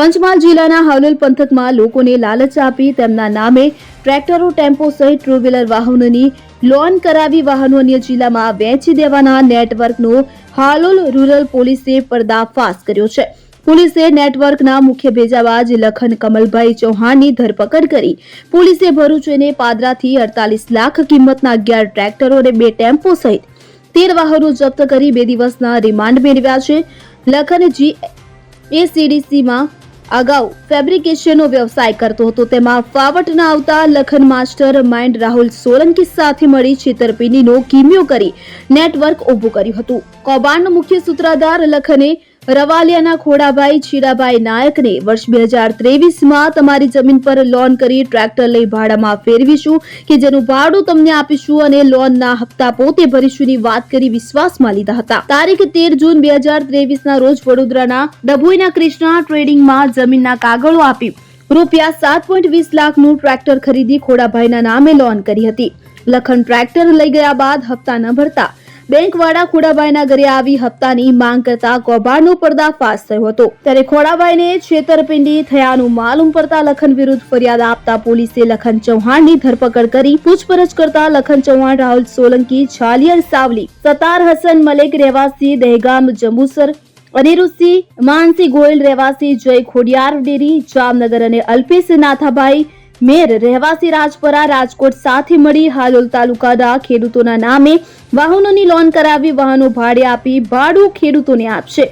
પંચમહાલ જિલ્લાના હાલોલ પંથકમાં લોકોને લાલચ આપી તેમના નામે ટ્રેક્ટરો, ટેમ્પો સહિત ટુ વ્હીલર વાહનોની લોન કરાવી વાહનો અન્ય જિલ્લામાં વેચી દેવાના નેટવર્કનો હાલોલ રૂરલ પોલીસે પર્દાફાશ કર્યો છે. પોલીસે નેટવર્કના મુખ્ય ભેજાબાજ લખન કમલભાઈ ચૌહાણની ધરપકડ કરી. પોલીસે ભરૂચ અને પાદરાથી 48 લાખ કિંમતના 11 ટ્રેક્ટરો અને 2 ટેમ્પો સહિત 13 વાહનો જપ્ત કરી 2 દિવસના રિમાન્ડ મેળવ્યા છે. લખન એસીડીસીમાં અગાઉ ફેબ્રિકેશનનો વ્યવસાય કરતો હતો. તેમાં ફાવટ ન આવતા લખન માસ્ટર માઇન્ડ રાહુલ સોલંકી સાથે મળી છેતરપિંડીનો કિમિયો કરી નેટવર્ક ઊભું કર્યું હતું. કૌભાંડનો મુખ્ય સૂત્રધાર લખને રવાલિયાના ખોડાભાઈ છીરાભાઈ નાયકને વર્ષ 2023માં તમારી જમીન પર લોન કરી ટ્રેક્ટર લઈ ભાડામાં ફેરવીશું કે જેનું ભાડું તમને આપીશું અને લોનના હપ્તા પોતે ભરીશુંની વાત કરી વિશ્વાસમાં લીધા હતા. તારીખ 13 જૂન 2023ના રોજ વડોદરાના ડભોઈના કૃષ્ણા ટ્રેડિંગમાં જમીનના કાગળો આપી રૂપિયા 7.20 લાખનું ટ્રેક્ટર ખરીદી ખોડાભાઈના નામે લોન કરી હતી. લખન ટ્રેક્ટર લઈ ગયા બાદ હપ્તા ન ભરતા બેંકવાળા ખોડાભાઈના ઘરે આવી હપ્તાની માંગ કરતા કૌભાંડનો પર્દાફાશ થયો હતો. ત્યારે ખોડાભાઈને છેતરપિંડી થયાનું માલુમ પડતા લખન વિરુદ્ધ ફરિયાદ આપતા પોલીસે લખન ચૌહાણની ધરપકડ કરી પૂછપરછ કરતા લખન ચૌહાણ, રાહુલ સોલંકી, છાલિયર સાવલી, સતાર હસન મલેક રહેવાસી દહેગામ જંબુસર, અનિરુદ્ધસિંહ માનસી ગોયલ રહેવાસી જય ખોડિયાર ડેરી જામનગર અને અલ્પેશ નાથાભાઈ મેર રહેવાસી રાજપરા રાજકોટ સાથે મળી હાલોલ તાલુકાના ખેડૂતોના નામે વાહનોની લોન કરાવી વાહનો ભાડે આપી ભાડું ખેડૂતોને આપશે.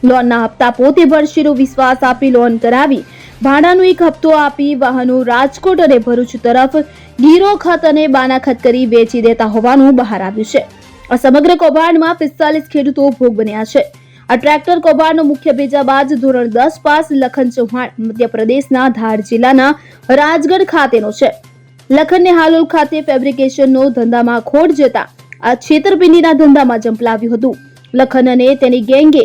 લોનના હપ્તા પોતે ભરશેનો વિશ્વાસ આપી લોન કરાવી ભાડાનો એક હપ્તો આપી વાહનો રાજકોટ અને ભરૂચ તરફ ગીરો ખત અને બાના ખત કરી વેચી દેતા હોવાનું બહાર આવ્યું છે. આ સમગ્ર કૌભાંડમાં 45 ખેડૂતો ભોગ બન્યા છે. આ ટ્રેક્ટર કૌભાંડનો મુખ્ય ભેજાબાજ ધોરણ 10 પાસ લખન ચૌહાણ મધ્યપ્રદેશના ધાર જિલ્લાના રાજગઢ ખાતેનો છે. લખનને હાલોલ ખાતે ફેબ્રિકેશનનો ધંધામાં ખોટ જતા આ છેતરપિંડીના ધંધામાં ઝંપલાવ્યું હતું. લખન અને તેની ગેંગે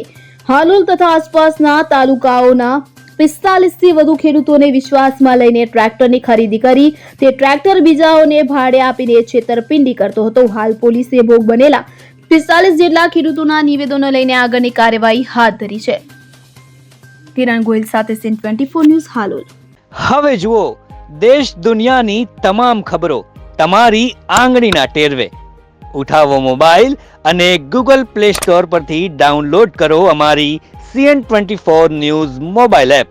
હાલોલ તથા આસપાસના તાલુકાઓના 45 થી વધુ ખેડૂતોને વિશ્વાસમાં લઈને ટ્રેક્ટરની ખરીદી કરી તે ટ્રેક્ટર બીજાઓને ભાડે આપીને છેતરપિંડી કરતો હતો. હાલ પોલીસે ભોગ બનેલા 45 જેટલા ખેડૂતોના નિવેદનો લઈને આગળની કાર્યવાહી હાથ ધરી છે. કિરણ ગોયલ સાથે સીન 24 ન્યૂઝ હાલોલ. હવે જુઓ દેશ દુનિયાની તમામ ખબરો તમારી આંગળીના ટેરવે. ઉઠાવો મોબાઈલ અને ગૂગલ પ્લે સ્ટોર પરથી ડાઉનલોડ કરો અમારી CN24 ન્યૂઝ મોબાઈલ એપ.